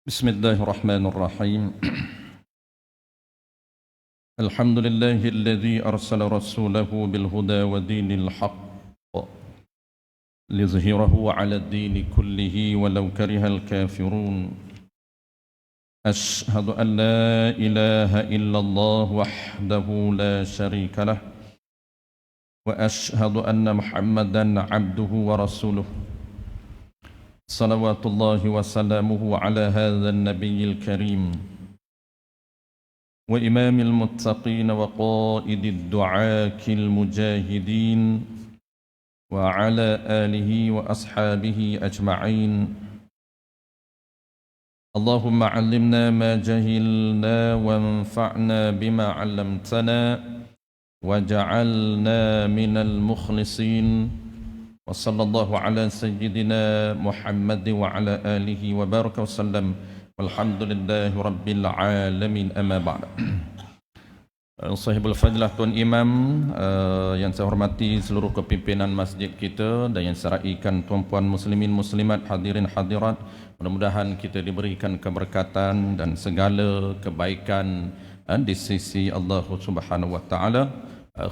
بسم الله الرحمن الرحيم الحمد لله الذي أرسل رسوله بالهدى ودين الحق ليظهره على الدين كله ولو كره الكافرون أشهد أن لا إله إلا الله وحده لا شريك له وأشهد أن محمدا عبده ورسوله صلوات الله وسلامه على هذا النبي الكريم وإمام المتقين وقائد الدعاة المجاهدين وعلى آله وأصحابه أجمعين اللهم علمنا ما جهلنا وانفعنا بما علمتنا وجعلنا من المخلصين وصلى الله على سيدنا محمد وعلى آله وبارك وسلم والحمد لله رب العالمين أما بعد. Sahibul Fadilah Tuan Imam, yang saya hormati seluruh kepimpinan masjid kita dan yang saya raikan tuan-puan muslimin muslimat, hadirin hadirat, mudah-mudahan kita diberikan keberkatan dan segala kebaikan di sisi Allah Subhanahu wa taala,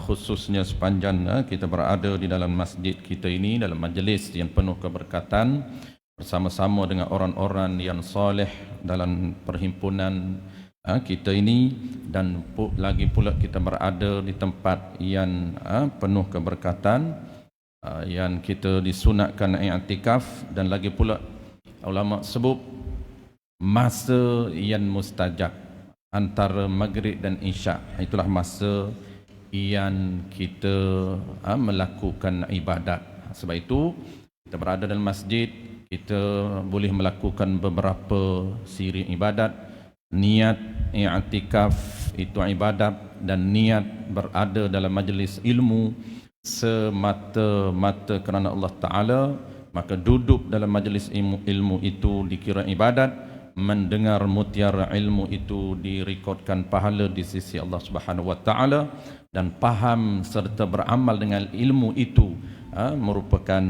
khususnya sepanjang kita berada di dalam masjid kita ini, dalam majlis yang penuh keberkatan bersama-sama dengan orang-orang yang soleh dalam perhimpunan kita ini, dan lagi pula kita berada di tempat yang penuh keberkatan, yang kita disunatkan i'tikaf, dan lagi pula ulama sebut masa yang mustajab antara maghrib dan isyak. Itulah masa yang kita melakukan ibadat. Sebab itu kita berada dalam masjid, kita boleh melakukan beberapa siri ibadat. Niat i'tikaf itu ibadat, dan niat berada dalam majlis ilmu semata-mata kerana Allah Ta'ala, maka duduk dalam majlis ilmu itu dikira ibadat. Mendengar mutiara ilmu itu direkodkan pahala di sisi Allah Subhanahu wa taala, dan faham serta beramal dengan ilmu itu merupakan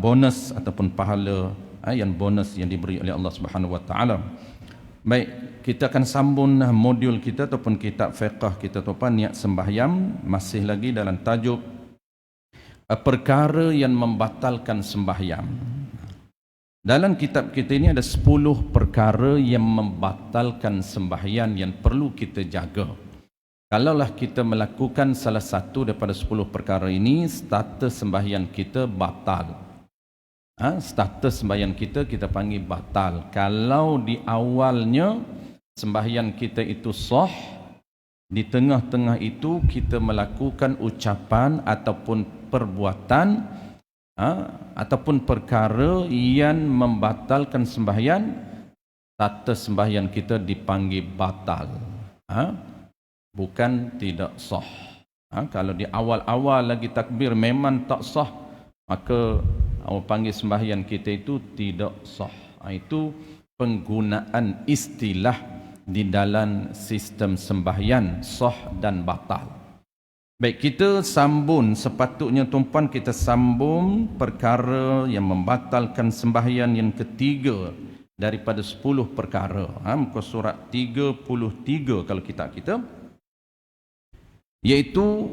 bonus ataupun pahala yang bonus yang diberi oleh Allah Subhanahu wa taala. Baik, kita akan sambung modul kita ataupun kitab fiqh kita tuan, niat sembahyang, masih lagi dalam tajuk perkara yang membatalkan sembahyang. Dalam kitab kita ini ada 10 perkara yang membatalkan sembahyang yang perlu kita jaga. Kalaulah kita melakukan salah satu daripada 10 perkara ini, status sembahyang kita batal. Status sembahyang kita panggil batal. Kalau di awalnya sembahyang kita itu sah, di tengah-tengah itu kita melakukan ucapan ataupun perbuatan ataupun perkara yang membatalkan sembahyang, status sembahyang kita dipanggil batal, bukan tidak sah. Kalau di awal-awal lagi takbir memang tak sah, maka orang panggil sembahyang kita itu tidak sah. Itu penggunaan istilah di dalam sistem sembahyang, sah dan batal. Baik, kita sambung, sepatutnya tuan-puan kita sambung perkara yang membatalkan sembahyang yang ketiga daripada 10 perkara. Muka surat 33 kalau kitab kita, iaitu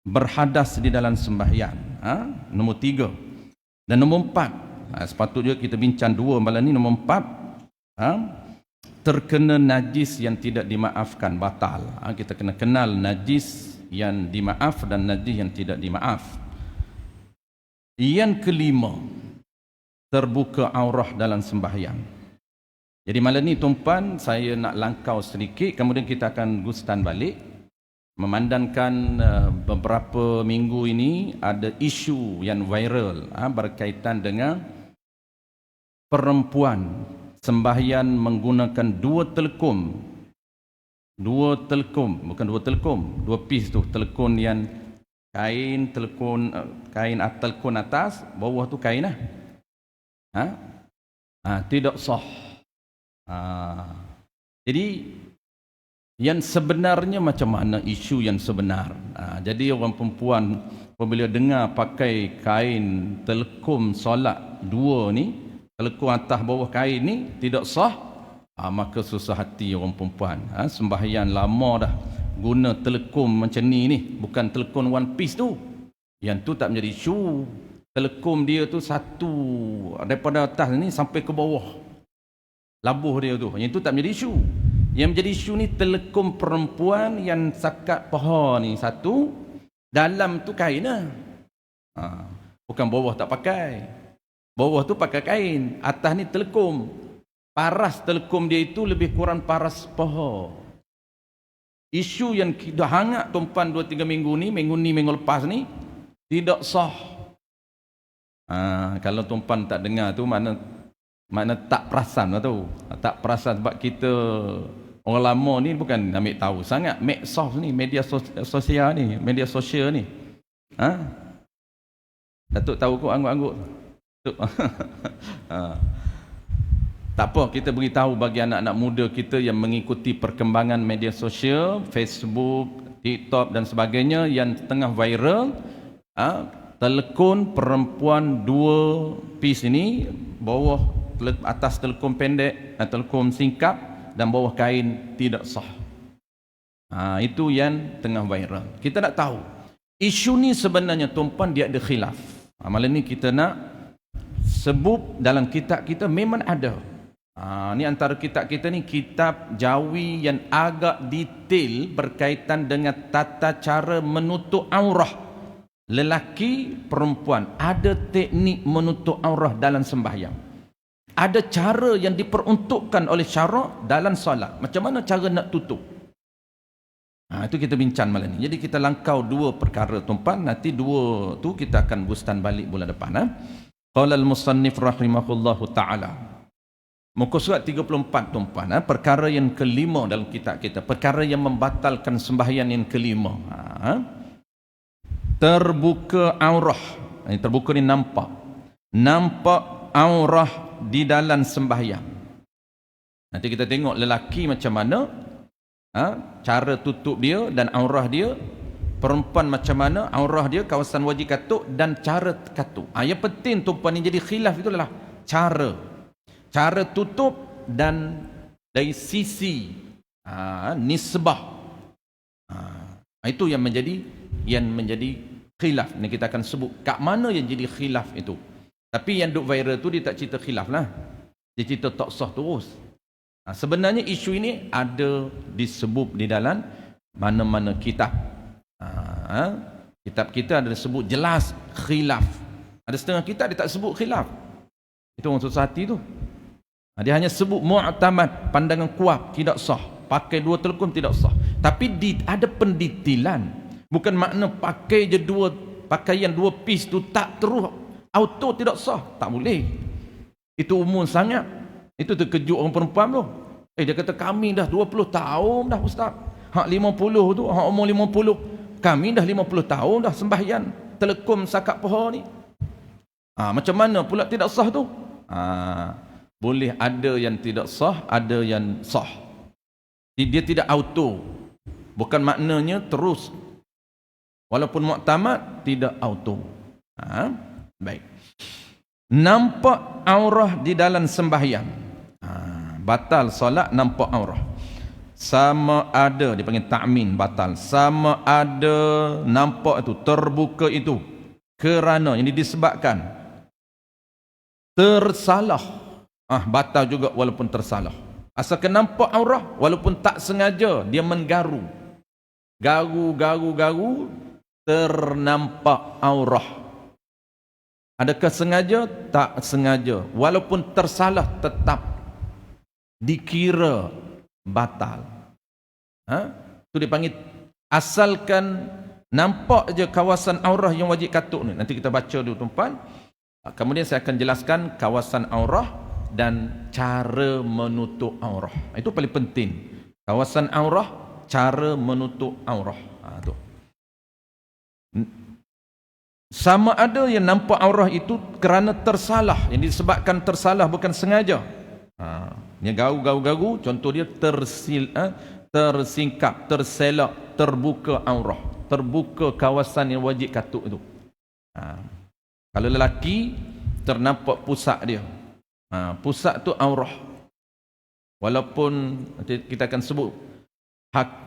berhadas di dalam sembahyang. Nombor 3. Dan nombor 4, sepatutnya kita bincang 2 malam ni. Nombor 4, terkena najis yang tidak dimaafkan, batal. Kita kena kenal najis yang dimaaf dan najis yang tidak dimaaf. Yang kelima, terbuka aurah dalam sembahyang. Jadi malam ni tuan-puan, saya nak langkau sedikit, kemudian kita akan gustan balik. Memandangkan beberapa minggu ini ada isu yang viral berkaitan dengan perempuan sembahyang menggunakan dua telekung, dua piece tu, telekung yang kain, kain telekung atas, bawah tu kain tidak sah. Jadi yang sebenarnya macam mana isu yang sebenar? Jadi orang perempuan apabila dengar pakai kain telekung solat dua ni, telekung atas bawah kain ni tidak sah, maka susah hati orang perempuan. Sembahyang lama dah guna telekom macam ni, bukan telekom one piece tu. Yang tu tak menjadi isu. Telekom dia tu satu daripada atas ni sampai ke bawah. Labuh dia tu. Yang tu tak menjadi isu. Yang menjadi isu ni telekom perempuan yang sakat paha ni satu, dalam tu kain lah. Bukan bawah tak pakai. Bawah tu pakai kain, atas ni telekom. Paras telekom dia itu lebih kurang paras paha. Isu yang dah hangat tuan-puan 2-3 minggu ni, minggu lepas ni, tidak sah. Kalau tuan-puan tak dengar tu, mana tak perasan lah tu. Tak perasan sebab kita orang lama ni bukan ambil tahu sangat. Medsos ni, media sosial ni, media sosial ni. Datuk tahu kok angguk-angguk. Tak apa, kita beritahu bagi anak-anak muda kita yang mengikuti perkembangan media sosial, Facebook, TikTok dan sebagainya yang tengah viral. Telekon perempuan 2 piece ini, bawah atas telekom pendek, telekom singkap dan bawah kain tidak sah. Itu yang tengah viral. Kita nak tahu isu ni sebenarnya tuan-puan dia ada khilaf. Malam ni kita nak sebut dalam kitab kita memang ada. Ni antara kitab kita ni kitab Jawi yang agak detail berkaitan dengan tata cara menutup aurah lelaki perempuan. Ada teknik menutup aurah dalam sembahyang. Ada cara yang diperuntukkan oleh syarak dalam solat. Macam mana cara nak tutup? Itu kita bincang malam ni. Jadi kita langkau 2 perkara tuan-puan. Nanti 2 tu kita akan bustan balik bulan depan. Qala al-musannif rahimahullahu ta'ala. Muka surat 34 tuan-puan, perkara yang kelima dalam kitab kita, perkara yang membatalkan sembahyang yang kelima. Terbuka aurah. Terbuka ni nampak aurah di dalam sembahyang. Nanti kita tengok lelaki macam mana cara tutup dia dan aurah dia, perempuan macam mana aurah dia, kawasan wajib katuk dan cara katuk. Yang penting tuan-puan ni jadi khilaf itu adalah cara tutup dan dari sisi nisbah. Itu yang menjadi khilaf. Ini kita akan sebut kat mana yang jadi khilaf itu. Tapi yang duk viral tu dia tak cerita khilaf lah. Dia cerita tak sah terus. Sebenarnya isu ini ada disebut di dalam mana-mana kitab. Kitab kita ada disebut jelas khilaf. Ada setengah kitab dia tak sebut khilaf. Itu orang susah hati tu. Dia hanya sebut mu'tamad, pandangan kuat, tidak sah. Pakai 2 telekom tidak sah. Tapi ada pendetilan. Bukan makna pakai je 2 pakaian 2 piece tu tak terus auto tidak sah. Tak boleh. Itu umum sangat. Itu terkejut orang perempuan tu. Dia kata kami dah 20 tahun dah ustaz. Hak 50 tu, hak umur 50. Kami dah 50 tahun dah sembahyang telekom sakat paha ni. Macam mana pula tidak sah tu? Boleh ada yang tidak sah, ada yang sah. Dia tidak auto. Bukan maknanya terus. Walaupun muktamad, tidak auto. Baik. Nampak aurah di dalam sembahyang. Batal solat nampak aurah. Sama ada, dipanggil ta'min batal. Sama ada nampak itu, terbuka itu. Kerana, ini disebabkan tersalah. Batal juga walaupun tersalah. Asalkan nampak aurah walaupun tak sengaja dia menggaru. Garu, ternampak aurah. Adakah sengaja? Tak sengaja. Walaupun tersalah tetap dikira batal. Itu dipanggil asalkan nampak je kawasan aurah yang wajib katuk ni. Nanti kita baca dulu tuan-puan. Kemudian saya akan jelaskan kawasan aurah dan cara menutup aurah. Itu paling penting. Kawasan aurah, cara menutup aurah. Tu. Sama ada yang nampak aurah itu kerana tersalah, yang disebabkan tersalah bukan sengaja. Dia garu, contoh dia tersingkap, terselak, terbuka aurah, terbuka kawasan yang wajib katuk itu. Kalau lelaki ternampak pusat dia. Pusat tu aurah. Walaupun nanti kita akan sebut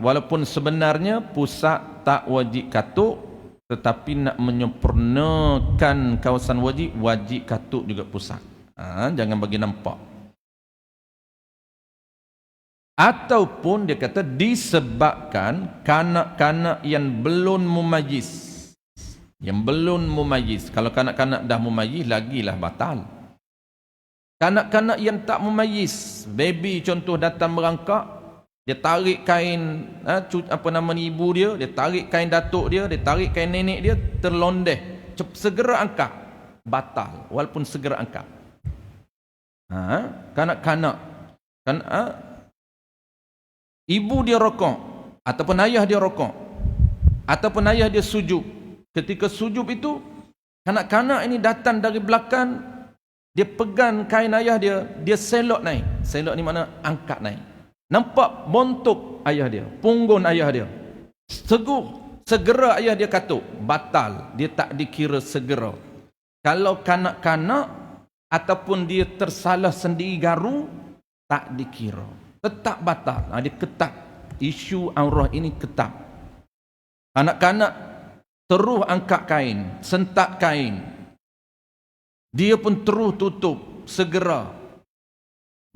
walaupun sebenarnya pusat tak wajib katuk, tetapi nak menyempurnakan kawasan wajib katuk juga pusat. Jangan bagi nampak. Ataupun dia kata disebabkan kanak-kanak yang belum mumayyiz. Kalau kanak-kanak dah mumayyiz, lagilah batal. Kanak-kanak yang tak mumayyiz, baby contoh datang merangkak, dia tarik kain ibu dia tarik kain datuk dia tarik kain nenek dia, terlondeh, segera angkat, batal walaupun segera angkat. Kanak-kanak ibu dia rokok ataupun ayah dia rokok ataupun ayah dia sujud. Ketika sujud itu kanak-kanak ini datang dari belakang, dia pegang kain ayah dia selok naik. Selok ni mana angkat naik. Nampak bontok ayah dia, punggung ayah dia. Segera ayah dia katuk, batal. Dia tak dikira segera. Kalau kanak-kanak ataupun dia tersalah sendiri garu, tak dikira. Tetap batal. Dia ketat. Isu aurah ini ketat. Kanak-kanak terus angkat kain, sentak kain. Dia pun terus tutup, segera.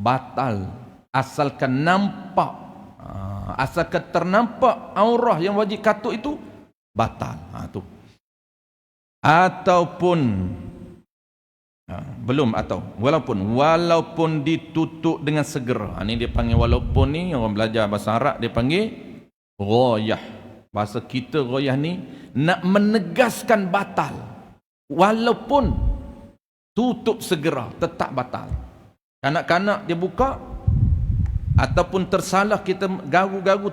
Batal. Asalkan nampak, asalkan ternampak aurah yang wajib katuk itu, batal. Tu. Ataupun walaupun ditutup dengan segera. Ini dia panggil walaupun ni, orang belajar bahasa Arab dia panggil ghayah. Bahasa kita ghayah ni nak menegaskan batal. Walaupun tutup segera, tetap batal. Kanak-kanak dia buka ataupun tersalah kita garu-garu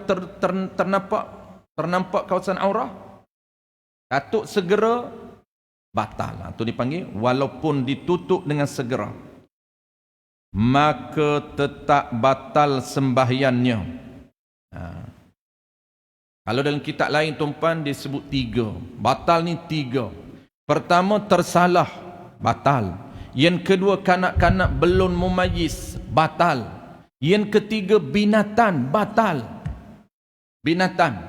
ternampak kawasan aurah, katuk segera, batal. Itu dipanggil walaupun ditutup dengan segera, maka tetap batal sembahyangnya. Kalau dalam kitab lain tuan-puan disebut 3. Batal ni 3. Pertama, tersalah, batal. Yang kedua, kanak-kanak belum mumayyiz, batal. Yang ketiga, binatang, batal. Binatang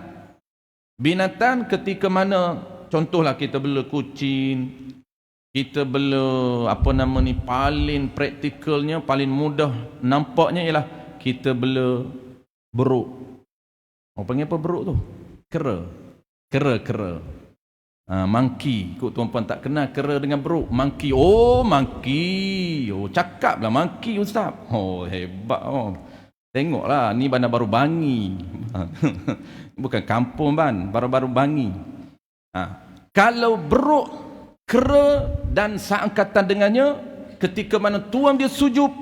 ketika mana, contohlah kita bela kucing, kita bela paling praktikalnya, paling mudah nampaknya ialah kita bela beruk. Orang panggil apa beruk tu? Kera. Monkey. Kok tuan-puan tak kenal kera dengan beruk? Monkey. Monkey. Cakaplah monkey ustaz. Hebat. Tengoklah, ni bandar Baru Bangi. Bukan kampung baru-baru Bangi. Kalau beruk, kera dan seangkatan dengannya, ketika mana tuan dia sujud,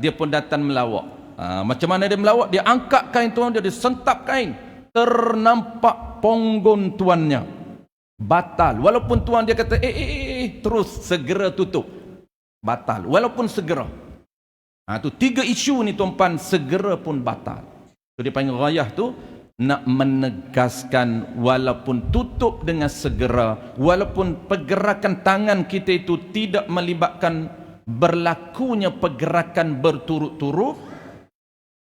dia pun datang melawak. Macam mana dia melawak? Dia angkat kain tuan dia sentap kain, ternampak punggung tuannya, batal. Walaupun tuan dia kata terus segera tutup, batal walaupun segera. Tu 3 isu ni tuan-puan, segera pun batal. Tu dia panggil ghayah tu, nak menegaskan walaupun tutup dengan segera, walaupun pergerakan tangan kita itu tidak melibatkan berlakunya pergerakan berturut-turut,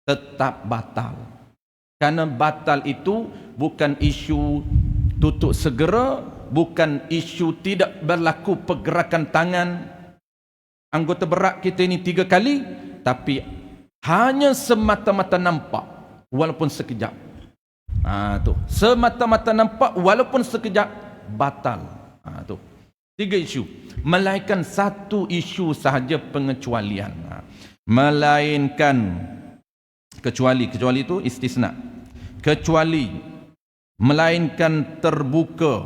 tetap batal. Karena batal itu bukan isu tutup segera, bukan isu tidak berlaku pergerakan tangan anggota berat kita ini 3 kali, tapi hanya semata-mata nampak walaupun sekejap. Tu semata-mata nampak walaupun sekejap, batal. Tu 3 isu. Melainkan 1 isu sahaja pengecualian. Melainkan kecuali itu istisna. Kecuali melainkan terbuka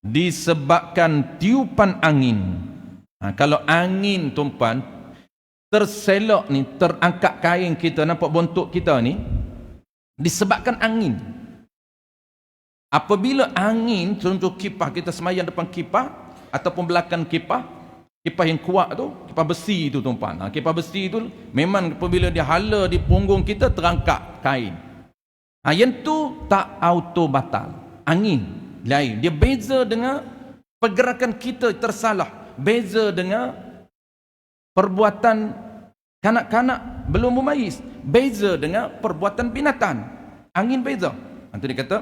disebabkan tiupan angin. Kalau angin tuan-puan terselok ni, terangkat kain kita, nampak bontok kita ni, disebabkan angin. Apabila angin, contoh kipas, kita semayang depan kipas ataupun belakang kipas yang kuat tu, kipas besi tu tuan-puan. Kipas besi tu memang apabila dia hala di punggung kita, terangkat kain. Yang tu tak auto batal. Angin lain. Dia beza dengan pergerakan kita tersalah. Beza dengan perbuatan kanak-kanak belum mumayyiz. Beza dengan perbuatan binatang. Angin beza. Nanti dia kata,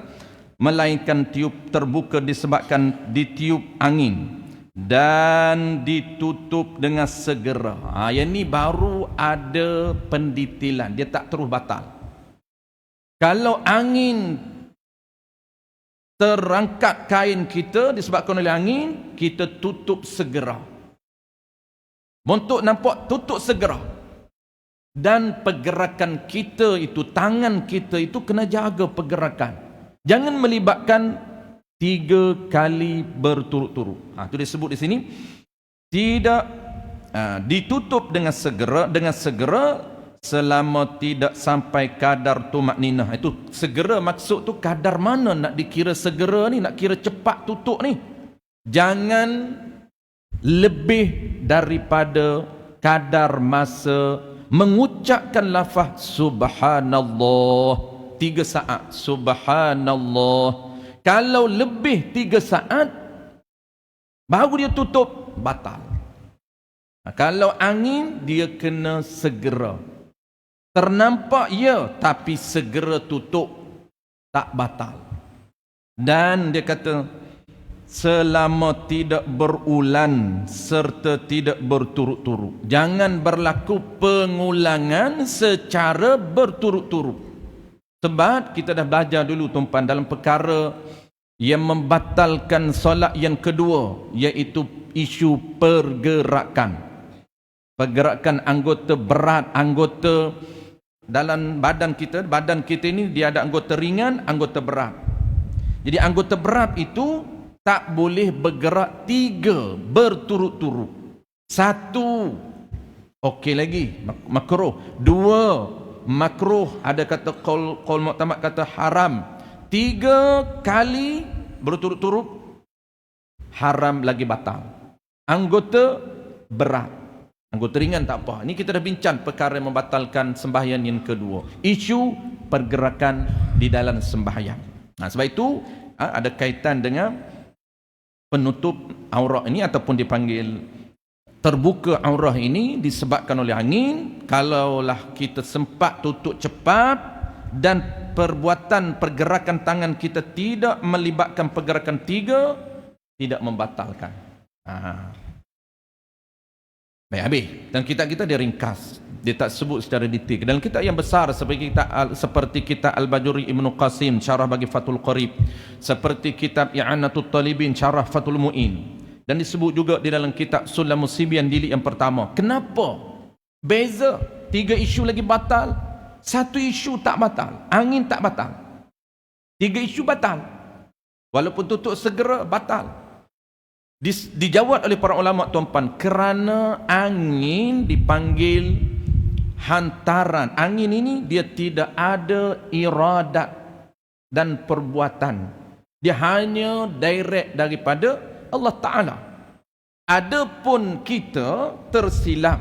melainkan tiup terbuka disebabkan ditiup angin dan ditutup dengan segera. Yang ni baru ada pendetilan. Dia tak terus batal. Kalau angin terangkat kain kita disebabkan oleh angin, kita tutup segera. Montok nampak, tutup segera. Dan pergerakan kita itu, tangan kita itu kena jaga pergerakan. Jangan melibatkan 3 kali berturut-turut. Itu disebut di sini. Tidak ditutup dengan segera selama tidak sampai kadar tumakninah. Itu segera maksud tu kadar mana nak dikira segera ni, nak kira cepat tutup ni. Jangan lebih daripada kadar masa mengucapkan lafaz subhanallah 3 saat. Subhanallah. Kalau lebih 3 saat baru dia tutup, batal. Kalau angin, dia kena segera. Ternampak ya, tapi segera tutup, tak batal. Dan dia kata selama tidak berulang serta tidak berturut-turut. Jangan berlaku pengulangan secara berturut-turut. Sebab kita dah belajar dulu tuan-tuan dalam perkara yang membatalkan solat yang kedua, iaitu isu pergerakan. Pergerakan anggota berat, anggota dalam badan kita. Badan kita ini dia ada anggota ringan, anggota berat. Jadi anggota berat itu tak boleh bergerak 3 berturut-turut. 1 okey lagi, makruh. 2 makruh, ada kata qaul mu'tamad kata haram. 3 kali berturut-turut haram lagi batal. Anggota berat, anggota ringan tak apa. Ini kita dah bincang perkara yang membatalkan sembahyang yang kedua. Isu pergerakan di dalam sembahyang. Sebab itu ada kaitan dengan penutup aurat ini ataupun dipanggil terbuka aurat ini disebabkan oleh angin. Kalaulah kita sempat tutup cepat dan pergerakan tangan kita tidak melibatkan pergerakan 3, tidak membatalkan. Baik, habis. Dan kitab kita dia ringkas. Dia tak sebut secara detail. Dalam kitab yang besar seperti kitab Al-Bajuri Ibnu Qasim syarah bagi Fathul Qarib, seperti kitab I'anatul Talibin syarah Fathul Mu'in, dan disebut juga di dalam kitab Sulamus Sibyan jilid yang pertama. Kenapa beza? 3 isu lagi batal, 1 isu tak batal. Angin tak batal, 3 isu batal. Walaupun tutup segera, batal. Dijawab oleh para ulama tuan-tuan, kerana angin dipanggil hantaran. Angin ini dia tidak ada iradat dan perbuatan. Dia hanya direct daripada Allah Ta'ala. Adapun kita tersilap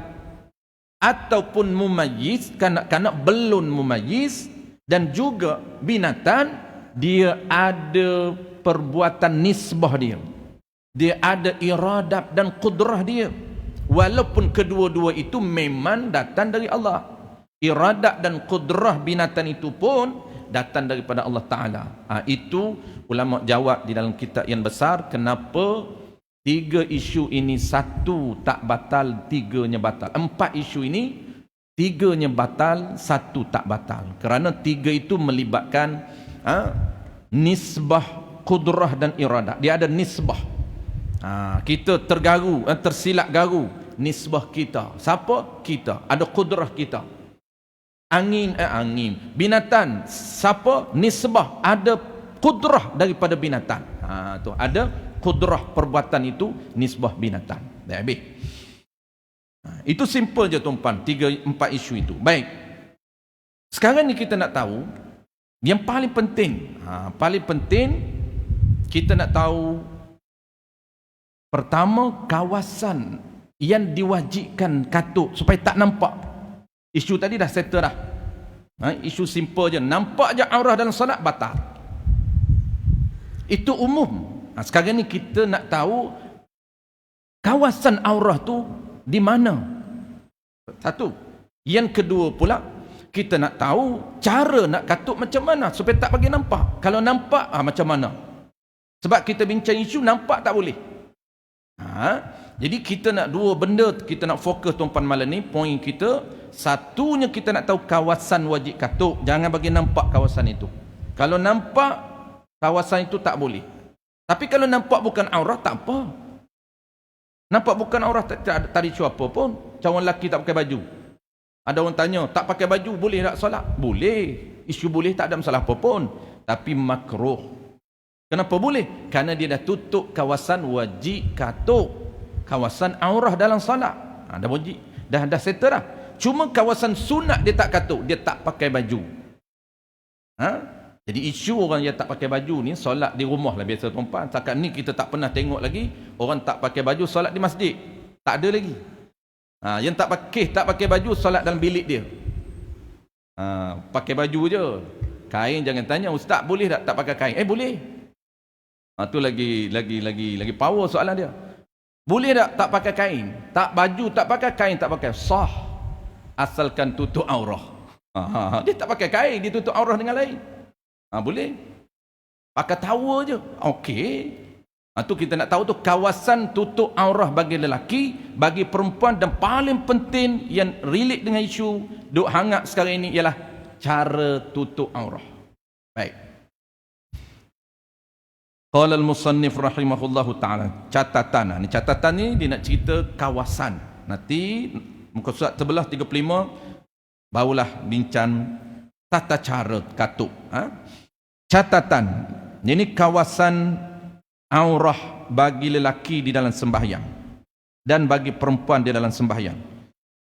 ataupun mumayyiz, kanak-kanak belum mumayyiz, dan juga binatang, dia ada perbuatan nisbah dia. Dia ada iradat dan kudrah dia. Walaupun kedua-dua itu memang datang dari Allah. Iradat dan kudrah binatang itu pun datang daripada Allah Ta'ala. Itu ulama jawab di dalam kitab yang besar, kenapa 3 isu ini 1 tak batal, 3-nya batal. 4 isu ini 3-nya batal, 1 tak batal. Kerana 3 itu melibatkan nisbah, kudrah dan iradat. Dia ada nisbah. Kita tersilap garu, nisbah kita. Siapa? Kita. Ada kudrah kita. Angin. Binatang. Siapa? Nisbah. Ada kudrah daripada binatang. Tu ada kudrah perbuatan itu, nisbah binatang. Dah habis. Itu simple je tuan-tuan, 3-4 isu itu. Baik. Sekarang ni kita nak tahu yang paling penting. Paling penting kita nak tahu, pertama, kawasan yang diwajibkan katuk supaya tak nampak. Isu tadi dah settle dah. Isu simple je. Nampak je aurah dalam solat, batal. Itu umum. Sekarang ni kita nak tahu kawasan aurah tu di mana. 1. Yang kedua pula, kita nak tahu cara nak katuk macam mana supaya tak bagi nampak. Kalau nampak macam mana? Sebab kita bincang isu nampak tak boleh. Jadi kita nak dua benda, kita nak fokus tuan-tuan malam ni. Poin kita, satunya kita nak tahu kawasan wajib katuk. Jangan bagi nampak kawasan itu. Kalau nampak kawasan itu tak boleh. Tapi kalau nampak bukan aurah tak apa. Nampak bukan aurah tak ada isu apa pun. Cawan lelaki tak pakai baju. Ada orang tanya, tak pakai baju boleh tak solat? Boleh. Isu boleh tak ada masalah apa pun. Tapi makruh. Kenapa boleh? Kerana dia dah tutup kawasan wajib katuk. Kawasan aurah dalam solat. Dah wajib. Dah settle dah. Cuma kawasan sunat dia tak katuk. Dia tak pakai baju. Jadi isu orang yang tak pakai baju ni, solat di rumah lah biasa tuan-tuan. Setakat ni kita tak pernah tengok lagi orang tak pakai baju solat di masjid. Tak ada lagi. Yang tak pakai baju solat dalam bilik dia. Pakai baju je. Kain jangan tanya, ustaz boleh tak pakai kain? Boleh. Tu lagi power soalan dia. Boleh tak pakai kain? Tak baju, tak pakai kain, tak pakai. Sah. Asalkan tutup aurah. Dia tak pakai kain, dia tutup aurah dengan lain. Boleh. Pakai towel je. Okey. Tu kita nak tahu tu kawasan tutup aurah bagi lelaki, bagi perempuan, dan paling penting yang relate dengan isu duk hangat sekarang ini ialah cara tutup aurah. Baik. Qala al-musannif rahimahullahu taala. Catatan ni dia nak cerita kawasan. Nanti muka surat sebelah 35 barulah bincang tata cara katuk. Catatan. Ini kawasan aurah bagi lelaki di dalam sembahyang dan bagi perempuan di dalam sembahyang.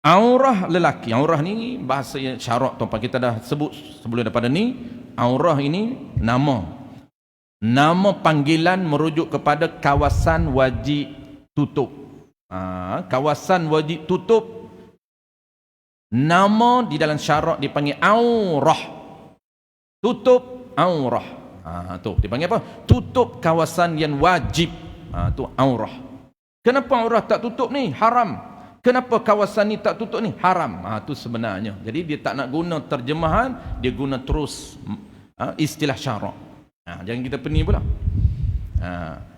Aurah lelaki, aurah ni bahasa syarak tuan-tuan, kita dah sebut sebelum daripada ni. Aurah ini nama panggilan merujuk kepada kawasan wajib tutup. Kawasan wajib tutup, nama di dalam syarak dipanggil aurah. Tutup aurah. Tu dipanggil apa? Tutup kawasan yang wajib. Tu aurah. Kenapa aurah tak tutup ni? Haram. Kenapa kawasan ni tak tutup ni? Haram. Tu sebenarnya. Jadi dia tak nak guna terjemahan, dia guna terus istilah syarak. Jangan kita pening pula.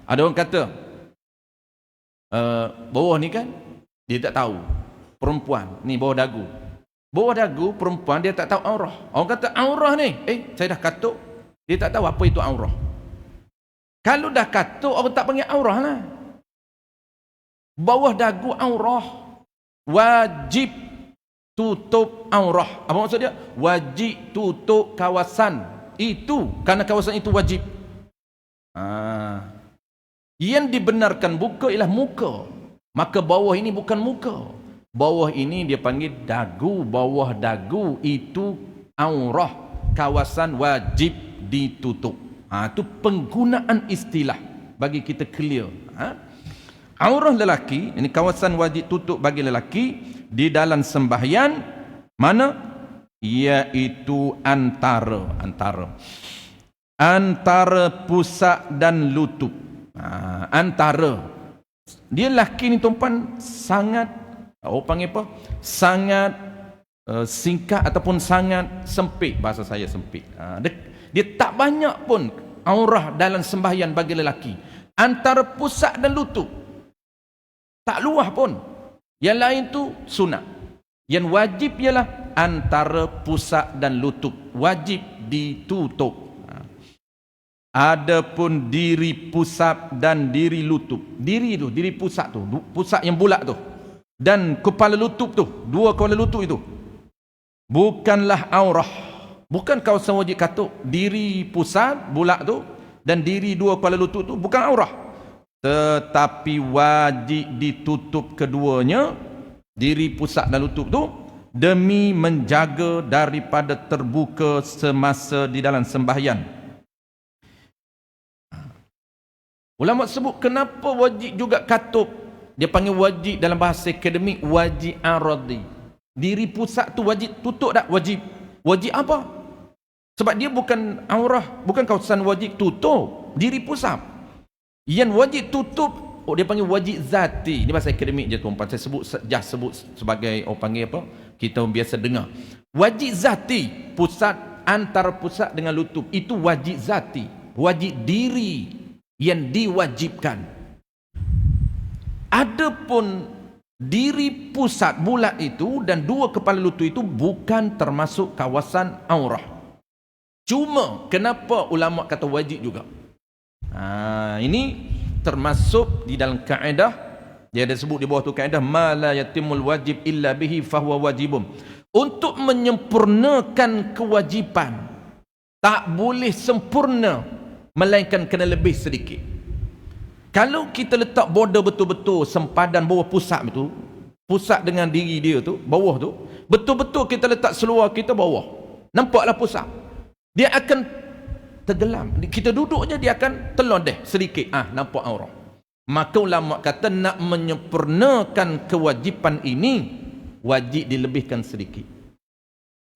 Ada orang kata bawah ni kan dia tak tahu. Perempuan ni bawah dagu. Bawah dagu perempuan dia tak tahu aurah. Orang kata aurah ni, saya dah katuk. Dia tak tahu apa itu aurah. Kalau dah katuk, orang tak panggil aurah lah. Bawah dagu aurah. Wajib tutup aurah. Apa maksud dia? Wajib tutup kawasan itu. Kerana kawasan itu wajib. Yang dibenarkan buka ialah muka. Maka bawah ini bukan muka. Bawah ini dia panggil dagu. Bawah dagu itu aurah. Kawasan wajib ditutup. Itu penggunaan istilah bagi kita clear. Aurah lelaki, ini kawasan wajib tutup bagi lelaki di dalam sembahyang mana? Iaitu antara pusat dan lutut. Antara. Dia lelaki ni tuan-tuan sangat, orang panggil apa? Sangat singkat ataupun sangat sempit. Bahasa saya sempit. Dia tak banyak pun aurah dalam sembahyang bagi lelaki. Antara pusat dan lutut. Tak luah pun. Yang lain tu sunat. Yang wajib ialah antara pusat dan lutut. Wajib ditutup. Adapun diri pusat dan diri lutut. Diri tu, diri pusat tu. Pusat yang bulat tu. Dan kepala lutut tu. Dua kepala lutut itu. Bukanlah aurah. Bukan kawasan wajib katuk. Diri pusat bulat tu dan diri dua kepala lutut tu bukan aurah. Tetapi wajib ditutup keduanya, diri pusat dan lutut tu, demi menjaga daripada terbuka semasa di dalam sembahyang. Ulama sebut kenapa wajib juga katuk. Dia panggil wajib dalam bahasa akademik wajib aradi. Diri pusat tu wajib tutup tak? Wajib. Wajib apa? Sebab dia bukan aurah, bukan kawasan wajib tutup. Diri pusat. Yang wajib tutup, dia panggil wajib zati. Ini bahasa akademik je tuan-tuan. Saya sebut sebagai orang panggil apa? kita biasa dengar. Wajib zati, pusat antara pusat dengan lutut, itu wajib zati, wajib diri yang diwajibkan. Adapun diri pusat bulat itu dan dua kepala lutut itu bukan termasuk kawasan aurah. Cuma kenapa ulama kata wajib juga? Ini termasuk di dalam kaedah, dia ada sebut di bawah tu kaedah ma la yatimul wajib illa bihi fahuwa wajibun. Untuk menyempurnakan kewajiban tak boleh sempurna melainkan kena lebih sedikit. Kalau kita letak border betul-betul sempadan bawah pusat itu, pusat dengan diri dia tu, bawah tu, betul-betul kita letak seluar kita bawah, nampaklah pusat, dia akan tenggelam. Kita duduk je dia akan terlodeh sedikit, nampak aurat. Maka ulama kata nak menyempurnakan kewajipan ini wajib dilebihkan sedikit.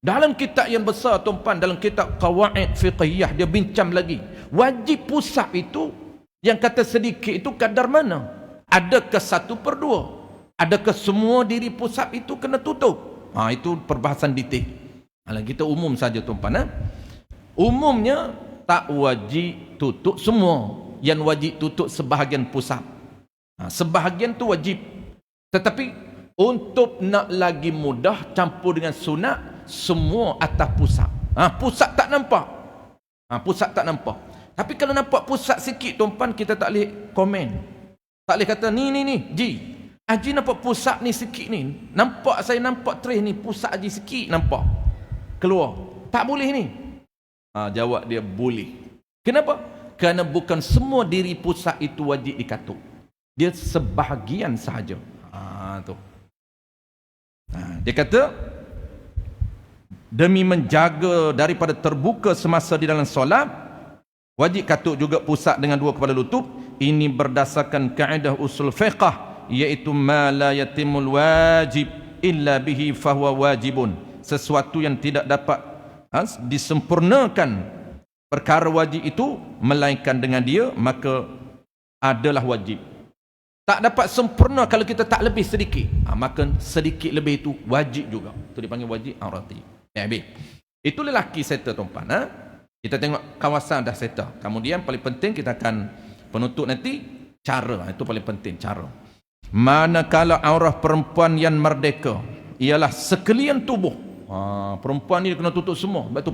Dalam kitab yang besar tuan-puan, dalam kitab Qawaid Fiqhiyah, dia bincang lagi wajib pusat itu yang kata sedikit itu kadar mana? Adakah 1/2? Adakah semua diri pusat itu kena tutup? Itu perbahasan detail. Kita umum saja tuan-puan. Umumnya tak wajib tutup semua, yang wajib tutup sebahagian pusat. Sebahagian tu wajib. Tetapi untuk nak lagi mudah campur dengan sunat, semua atas pusat. Pusat tak nampak. Pusat tak nampak. Tapi kalau nampak pusat sikit tuan-puan, kita tak boleh komen. Tak boleh kata ni Ji. Haji nampak pusat ni sikit ni. Nampak, saya nampak trace ni, pusat Haji sikit nampak. Keluar. Tak boleh ni. Jawab dia boleh. Kenapa? Kerana bukan semua diri pusat itu wajib dikatuk. Dia sebahagian sahaja. Tu. Dia kata demi menjaga daripada terbuka semasa di dalam solat, wajib katuk juga pusat dengan dua kepala lutut. Ini berdasarkan kaedah usul fiqh, iaitu ma la yatimul wajib illa bihi fahuwa wajibun. Sesuatu yang tidak dapat disempurnakan perkara wajib itu melainkan dengan dia, maka adalah wajib. Tak dapat sempurna kalau kita tak lebih sedikit, maka sedikit lebih itu wajib juga. Itu dipanggil wajib aurati. Itu lelaki settle tuan-puan. Kita tengok kawasan dah settle. Kemudian paling penting kita akan penutup nanti cara. Itu paling penting, cara. Manakala aurah perempuan yang merdeka ialah sekalian tubuh. Perempuan ni kena tutup semua. Sebab tu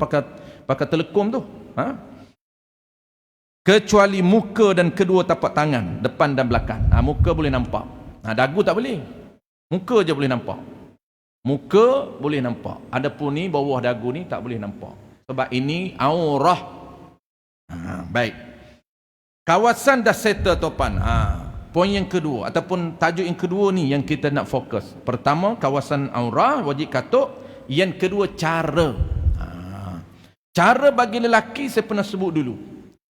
pakai telekom tu. Kecuali muka dan kedua tapak tangan, depan dan belakang. Muka boleh nampak. Dagu tak boleh. Muka je boleh nampak. Muka boleh nampak. Adapun ni bawah dagu ni tak boleh nampak. Sebab ini aurah. Baik. Kawasan dah settle tuan. Poin yang kedua ataupun tajuk yang kedua ni yang kita nak fokus. Pertama, kawasan aurah wajib katuk. Yang kedua, cara. Cara bagi lelaki saya pernah sebut dulu.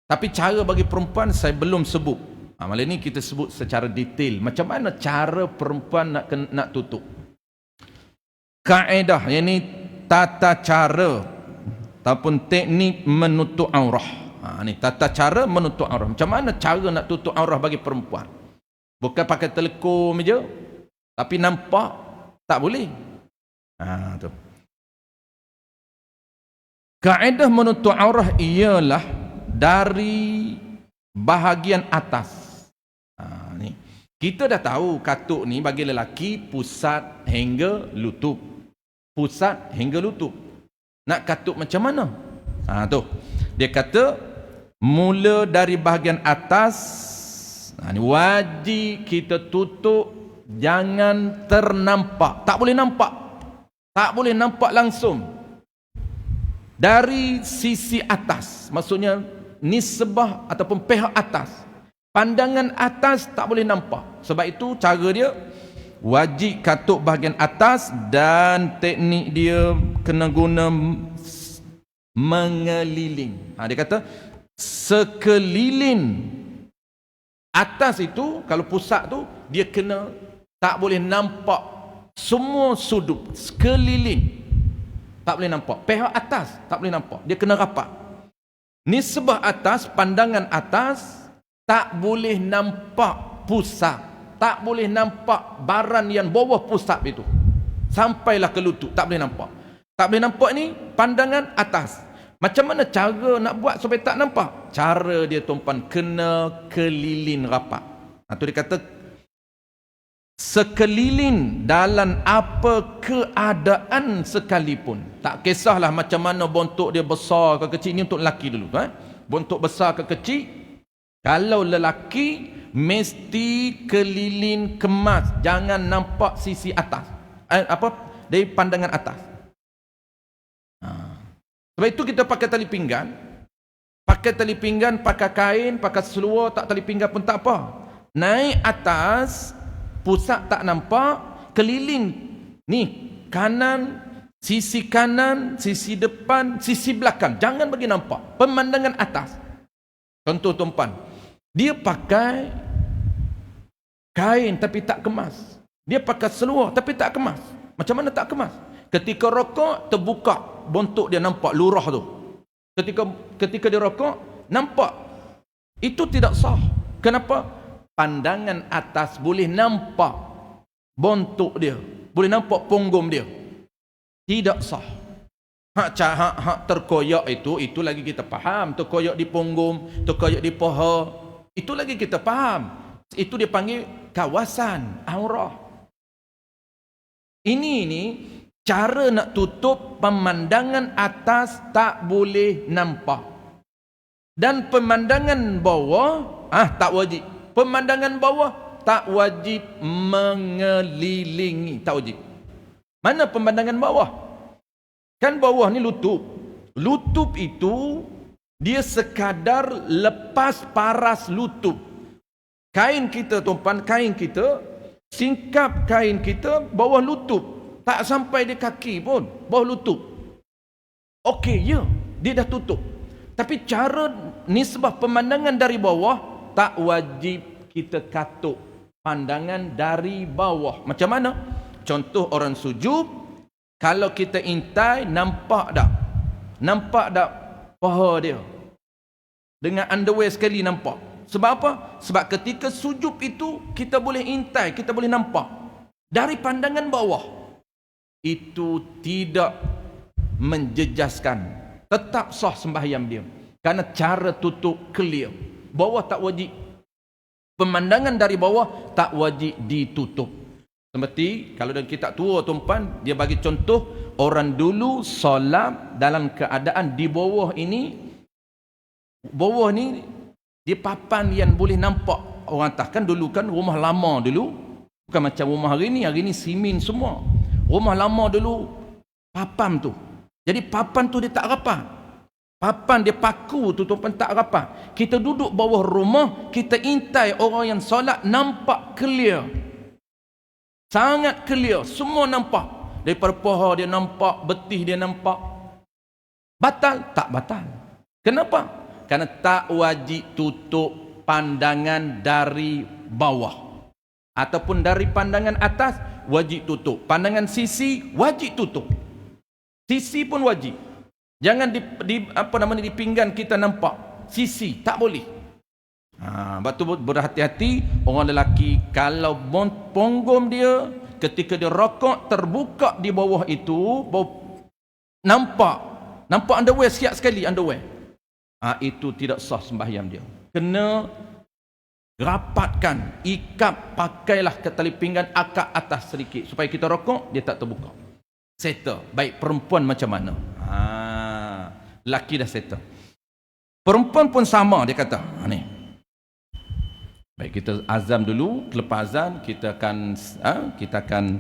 Tapi cara bagi perempuan saya belum sebut. Malam ni kita sebut secara detail. Macam mana cara perempuan nak tutup. Kaedah, yang ni tata cara ataupun teknik menutup aurah. Ni tata cara menutup aurah. Macam mana cara nak tutup aurah bagi perempuan. Bukan pakai telekom je. Tapi nampak tak boleh. Tu. Kaedah menutup aurah ialah dari bahagian atas. Ni. Kita dah tahu katuk ni bagi lelaki pusat hingga lutut. Pusat hingga lutut. Nak katuk macam mana? Tu. Dia kata mula dari bahagian atas. Ni wajib kita tutup, jangan ternampak. Tak boleh nampak. Tak boleh nampak langsung. Dari sisi atas, maksudnya nisbah ataupun pihak atas. Pandangan atas tak boleh nampak. Sebab itu cara dia wajib katuk bahagian atas dan teknik dia kena guna mengeliling. Dia kata sekeliling atas itu, kalau pusat tu dia kena tak boleh nampak semua sudut sekeliling. Tak boleh nampak. Pihak atas tak boleh nampak. Dia kena rapat. Nisbah atas, pandangan atas, tak boleh nampak pusat. Tak boleh nampak barang yang bawah pusat itu. sampailah ke lutut, tak boleh nampak. Tak boleh nampak ni pandangan atas. Macam mana cara nak buat supaya tak nampak? Cara dia tuan-puan, kena kelilin rapat. Itu dia kata sekeliling dalam apa keadaan sekalipun. Tak kisahlah macam mana bontok dia besar ke kecil. Ini untuk lelaki dulu. Bontok besar ke kecil. Kalau lelaki mesti keliling kemas. Jangan nampak sisi atas. Dari pandangan atas. Sebab itu kita pakai tali pinggan. Pakai tali pinggan, pakai kain, pakai seluar, tak tali pinggan pun tak apa. Naik atas, pusat tak nampak, keliling. Ni, kanan, sisi depan, sisi belakang. Jangan bagi nampak. Pemandangan atas. Contoh tuan-puan. Dia pakai kain tapi tak kemas. Dia pakai seluar tapi tak kemas. Macam mana tak kemas? Ketika rokok, terbuka bontok dia, nampak lurah tu. Ketika dia rokok, nampak. Itu tidak sah. Kenapa? Pandangan atas boleh nampak bontok dia, boleh nampak punggung dia. Tidak sah. Hak terkoyak itu lagi kita faham. Terkoyak di punggung, terkoyak di paha, itu lagi kita faham. Itu dia panggil kawasan aurah. Ini cara nak tutup pemandangan atas tak boleh nampak. Dan pemandangan bawah tak wajib. Pemandangan bawah tak wajib mengelilingi, tak wajib. Mana pemandangan bawah? Kan bawah ni lutut. Lutut itu dia sekadar lepas paras lutut. Kain kita tuan-puan, singkap kain kita bawah lutut. Tak sampai di kaki pun, bawah lutut. Okey, ya, dia dah tutup. Tapi cara nisbah pemandangan dari bawah, tak wajib kita katuk pandangan dari bawah. Macam mana? Contoh orang sujud, kalau kita intai, nampak tak? Nampak tak paha dia? Dengan underwear sekali nampak. Sebab apa? Sebab ketika sujud itu, kita boleh intai, kita boleh nampak. Dari pandangan bawah. Itu tidak menjejaskan, tetap sah sembahyang dia, karena cara tutup clear. Bawah tak wajib, pemandangan dari bawah tak wajib ditutup. Seperti kalau dalam kitab tua tuan-puan, dia bagi contoh orang dulu solat dalam keadaan di bawah ini. Bawah ni dia papan yang boleh nampak orang atas. Kan dulu kan rumah lama dulu, bukan macam rumah hari ni simen semua. Rumah lama dulu papan tu. Jadi papan tu dia tak rapat. Papan dia paku tu tuan tak rapat. Kita duduk bawah rumah, kita intai orang yang solat, nampak clear. Sangat clear, semua nampak. Daripada paha dia nampak, betih dia nampak. Batal? Tak batal. Kenapa? Kerana tak wajib tutup pandangan dari bawah. Ataupun dari pandangan atas, wajib tutup. Pandangan sisi, wajib tutup. Sisi pun wajib. Jangan di pinggan kita nampak. Sisi, tak boleh. Sebab tu berhati-hati orang lelaki, kalau punggung dia ketika dia rokok terbuka di bawah itu, nampak underwear siap sekali underwear. Itu tidak sah sembahyang dia. Kena rapatkan, ikat, pakailah ke tali pinggan, akak atas sedikit supaya kita rokok dia tak terbuka. Settle. Baik perempuan macam mana? Laki dah settle. Perempuan pun sama, dia kata. Ni. Baik, kita azam dulu. Lepas azan kita akan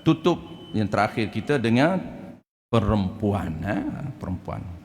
tutup yang terakhir kita dengan perempuan. Perempuan.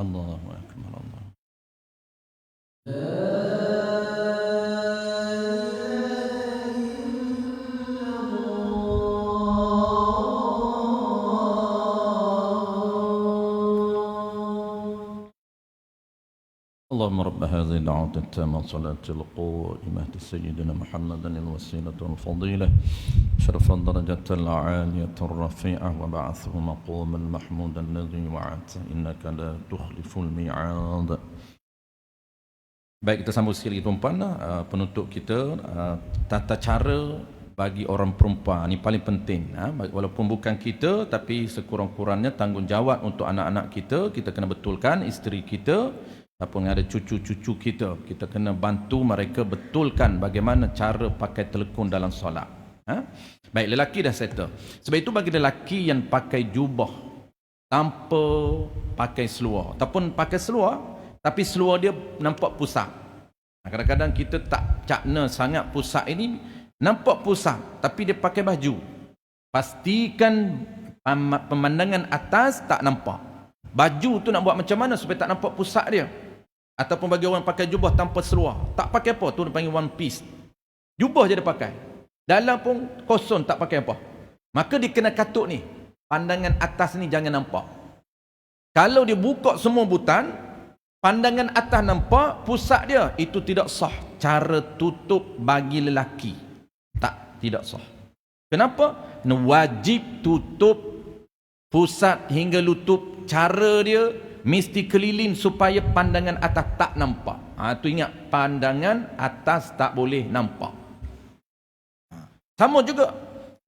Allahu akbar Allah. اللهم رب هذه الدعوة التامة صلاة القائمة سيدنا محمد الوسيلة والفضيلة شرف الدرجة العالية الرفيعة وبعثه مقام المحمود الذي وعدته إنك لا تخلف الميعاد. Baik, kita sambung sekali tuan-tuan, penutup kita, tata cara bagi orang perempuan ni paling penting. Walaupun bukan kita, tapi sekurang-kurangnya tanggungjawab untuk anak-anak kita, kita kena betulkan isteri kita, ataupun ada cucu-cucu kita, kita kena bantu mereka betulkan bagaimana cara pakai telekung dalam solat. Baik, lelaki dah settle. Sebab itu bagi lelaki yang pakai jubah tanpa pakai seluar, ataupun pakai seluar tapi seluar dia nampak pusat. Kadang-kadang kita tak cakna sangat pusat ini, nampak pusat tapi dia pakai baju. Pastikan pemandangan atas tak nampak. Baju tu nak buat macam mana supaya tak nampak pusat dia? Ataupun bagi orang pakai jubah tanpa seluar, tak pakai apa, tu dia panggil one piece. Jubah je dia pakai, dalam pun kosong, tak pakai apa. Maka dia kena katuk ni, pandangan atas ni jangan nampak. Kalau dia buka semua butan, pandangan atas nampak, pusat dia, itu tidak sah cara tutup bagi lelaki. Tidak sah. Kenapa? Wajib tutup pusat hingga lutut. Cara dia mesti keliling supaya pandangan atas tak nampak. Tu ingat, pandangan atas tak boleh nampak. Sama juga,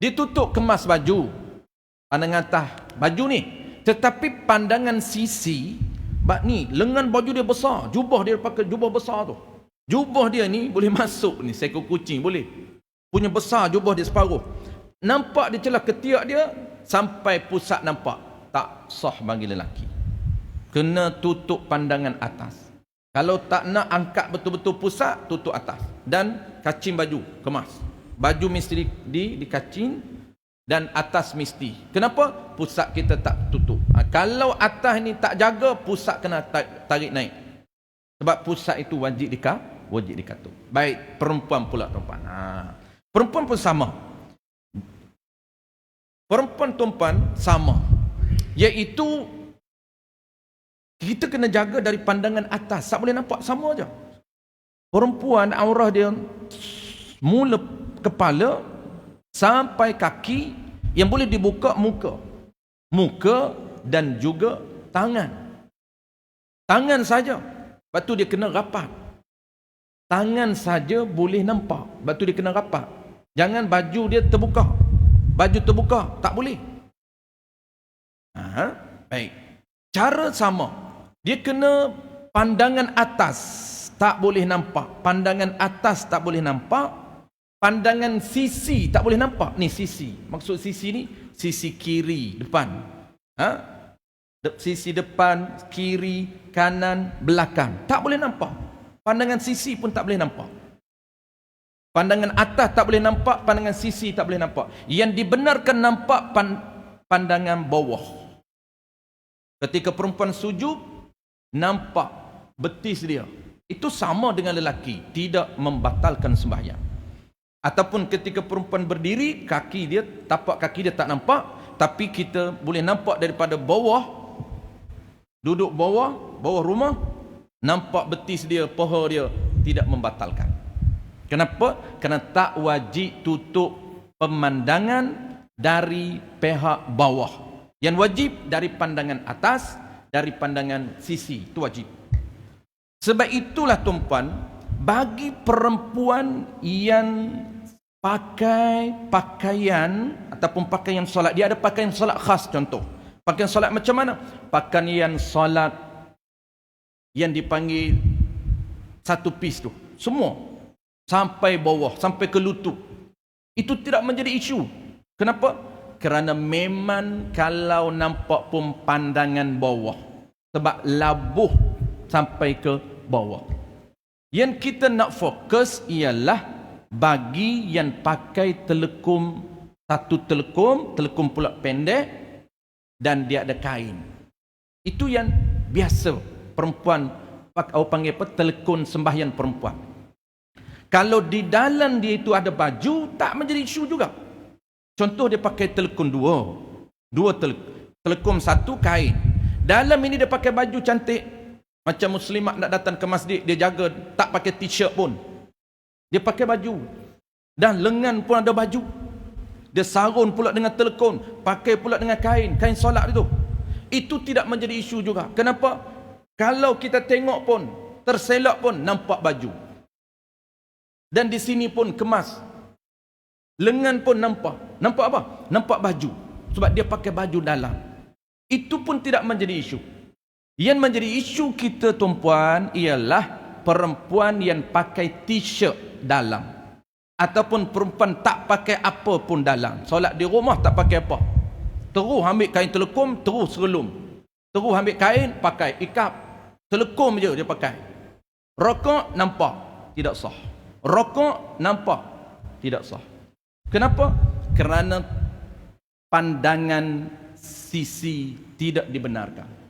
ditutup kemas baju, pandangan atas baju ni, tetapi pandangan sisi ni, lengan baju dia besar, jubah dia pakai jubah besar tu, jubah dia ni boleh masuk ni seekor kucing, boleh punya besar jubah dia separuh, nampak dia celah ketiak dia sampai pusat nampak. Tak sah bagi lelaki. Kena tutup pandangan atas. Kalau tak nak angkat betul-betul pusat, tutup atas. Dan kacing baju, kemas. Baju mesti dikacing dan atas mesti. Kenapa? Pusat kita tak tutup. Kalau atas ni tak jaga, pusat kena tarik naik. Sebab pusat itu wajib dikatuk. Baik, perempuan pula tuan-puan. Perempuan pun sama. Perempuan tuan-puan sama. Iaitu kita kena jaga dari pandangan atas. Tak boleh nampak, sama aja. Perempuan aurah dia mula kepala sampai kaki, yang boleh dibuka muka dan juga tangan. Tangan saja, sebab tu dia kena rapat. Tangan saja boleh nampak, sebab tu dia kena rapat. Jangan baju dia terbuka. Baju terbuka tak boleh. Baik. Cara sama. Dia kena pandangan atas tak boleh nampak. Pandangan atas tak boleh nampak. Pandangan sisi tak boleh nampak. Ni sisi. Maksud sisi ni sisi kiri depan. Sisi depan, kiri, kanan, belakang. Tak boleh nampak. Pandangan sisi pun tak boleh nampak. Pandangan atas tak boleh nampak, pandangan sisi tak boleh nampak. Yang dibenarkan nampak pandangan bawah. Ketika perempuan sujud, nampak betis dia. Itu sama dengan lelaki, tidak membatalkan sembahyang. Ataupun ketika perempuan berdiri, kaki dia, tapak kaki dia tak nampak, tapi kita boleh nampak daripada bawah, duduk bawah rumah, nampak betis dia, paha dia, tidak membatalkan. Kenapa? Kerana tak wajib tutup pemandangan dari pihak bawah. Yang wajib dari pandangan atas, dari pandangan sisi, itu wajib. Sebab itulah tuan-puan, bagi perempuan yang pakai pakaian ataupun pakaian solat, dia ada pakaian solat khas. Contoh, pakaian solat macam mana? Pakaian solat yang dipanggil satu piece tu, semua sampai bawah, sampai ke lutut, itu tidak menjadi isu. Kenapa? Kerana memang kalau nampak pun pandangan bawah, sebab labuh sampai ke bawah. Yang kita nak fokus ialah bagi yang pakai telekom, satu telekom pula pendek dan dia ada kain. Itu yang biasa perempuan panggil apa, telekom sembahyang perempuan. Kalau di dalam dia itu ada baju, tak menjadi isu juga. Contoh dia pakai telekom dua telekom satu kain. Dalam ini dia pakai baju cantik. Macam muslimat nak datang ke masjid, dia jaga tak pakai t-shirt pun. Dia pakai baju. Dan lengan pun ada baju. Dia sarun pula dengan telekon, pakai pula dengan kain solat itu. Itu tidak menjadi isu juga. Kenapa? Kalau kita tengok pun, terselak pun nampak baju. Dan di sini pun kemas. Lengan pun nampak. Nampak apa? Nampak baju. Sebab dia pakai baju dalam. Itu pun tidak menjadi isu. Yang menjadi isu kita tuan-puan ialah perempuan yang pakai t-shirt dalam, ataupun perempuan tak pakai apa pun dalam. Solat di rumah tak pakai apa, terus ambil kain telekom, terus serelum, terus ambil kain pakai ikap, telekom je dia pakai. Rokok nampak tidak sah, rokok nampak tidak sah. Kenapa? Kerana pandangan sisi tidak dibenarkan.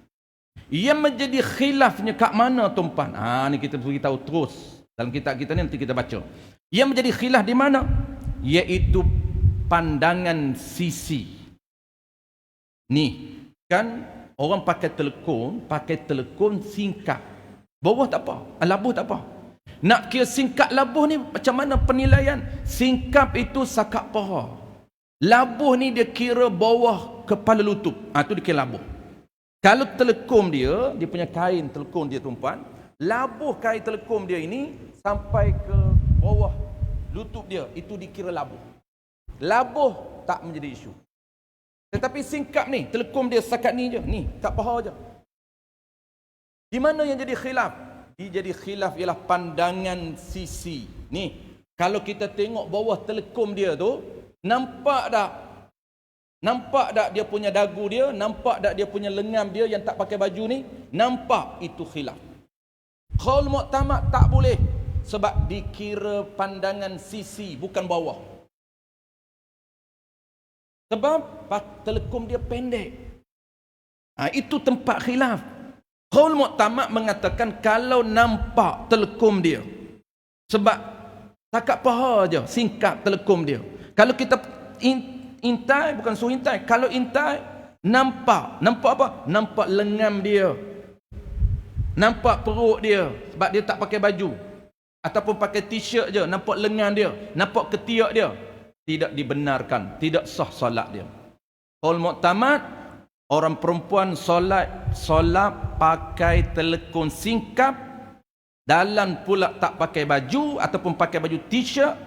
Yang menjadi khilafnya kat mana tuan-puan? Ni kita beritahu terus dalam kitab kita ni, nanti kita baca. Yang menjadi khilaf di mana? Iaitu pandangan sisi. Ni kan orang pakai telekon singkat. Bawah tak apa, labuh tak apa. Nak kira singkat labuh ni macam mana penilaian? Singkap itu sakak paha. Labuh ni dia kira bawah kepala lutut. Tu dia kira labuh. Kalau telekom dia punya kain telekom dia tuan-puan, labuh kain telekom dia ini sampai ke bawah lutut dia, itu dikira labuh. Labuh tak menjadi isu. Tetapi singkap ni, telekom dia sekat ni je, ni, kat paha je. Di mana yang jadi khilaf? Jadi khilaf ialah pandangan sisi. Ni, kalau kita tengok bawah telekom dia tu, nampak tak? Nampak tak dia punya dagu dia? Nampak tak dia punya lengan dia yang tak pakai baju ni? Nampak, itu khilaf. Qaul mu'tamad tak boleh. Sebab dikira pandangan sisi, bukan bawah. Sebab telekom dia pendek. Itu tempat khilaf. Qaul Mu'tamad mengatakan kalau nampak telekom dia, sebab takat paha je singkap telekom dia. Kalau kita intai, bukan suruh intai, kalau intai nampak apa? Nampak lengan dia, nampak perut dia sebab dia tak pakai baju, ataupun pakai t-shirt je, nampak lengan dia, nampak ketiak dia, tidak dibenarkan, tidak sah solat dia. Qaul Mu'tamad, orang perempuan solat pakai telekon singkap, dalam pula tak pakai baju ataupun pakai baju t-shirt,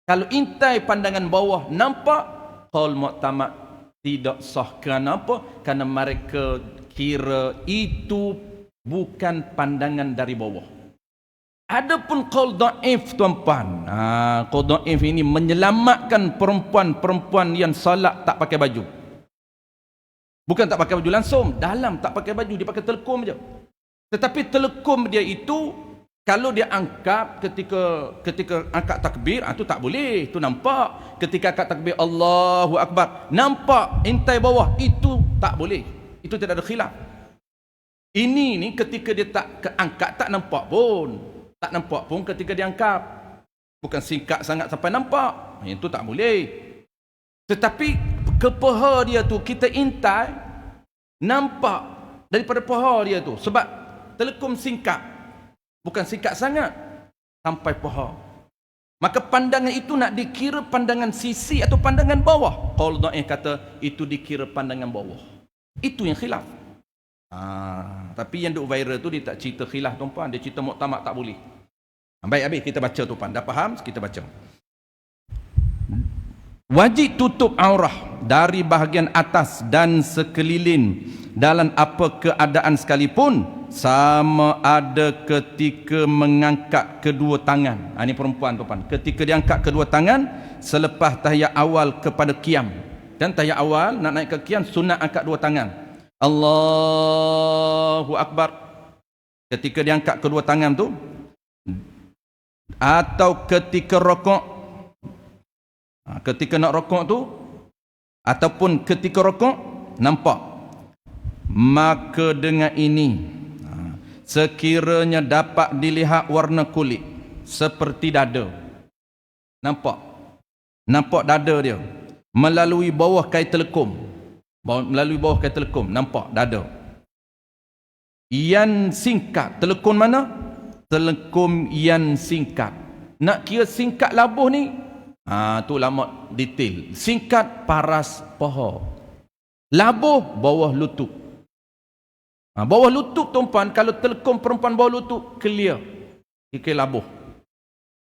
kalau intai pandangan bawah nampak, Qaul Mu'tamad tidak sah. Kerana apa? Kerana mereka kira itu bukan pandangan dari bawah. Adapun qaul dhaif, tuan-puan, qaul dhaif ini menyelamatkan perempuan-perempuan yang salat tak pakai baju. Bukan tak pakai baju langsung, dalam tak pakai baju, dia pakai telekom je. Tetapi telekom dia itu kalau dia angkat ketika angkat takbir, itu tak boleh, itu nampak. Ketika angkat takbir Allahu Akbar, nampak intai bawah, itu tak boleh, itu tidak ada khilaf. Ini ni ketika dia tak angkat tak nampak pun ketika dia angkat, bukan singkat sangat sampai nampak, itu tak boleh. Tetapi ke paha dia tu kita intai, nampak daripada paha dia tu, sebab telekom singkat, bukan singkat sangat sampai paha. Maka pandangan itu nak dikira pandangan sisi atau pandangan bawah? Qaul dhaif kata itu dikira pandangan bawah. Itu yang khilaf. Tapi yang duk viral tu dia tak cerita khilaf, tuan-puan, dia cerita Mu'tamad tak boleh. Baik, habis kita baca, tuan-puan. Dah faham? Kita baca. Wajib tutup aurah dari bahagian atas dan sekeliling dalam apa keadaan sekalipun, sama ada ketika mengangkat kedua tangan. Ini perempuan, tuan-puan. Ketika dia angkat kedua tangan selepas tahiyat awal kepada qiyam. Dan tahiyat awal nak naik ke qiyam, sunat angkat dua tangan. Allahu Akbar. Ketika dia angkat kedua tangan tu, atau ketika rokok, ketika nak rokok tu, ataupun ketika rokok nampak, maka dengan ini sekiranya dapat dilihat warna kulit seperti dada, nampak dada dia melalui bawah kait telekom, nampak dada. Yang singkat, telekom mana? Telekom yang singkat. Nak kira singkat labuh ni, tu lama detail. Singkat paras paha, labuh bawah lutut. Bawah lutut, tuan-puan, kalau telekom perempuan bawah lutut, clear, ikut labuh,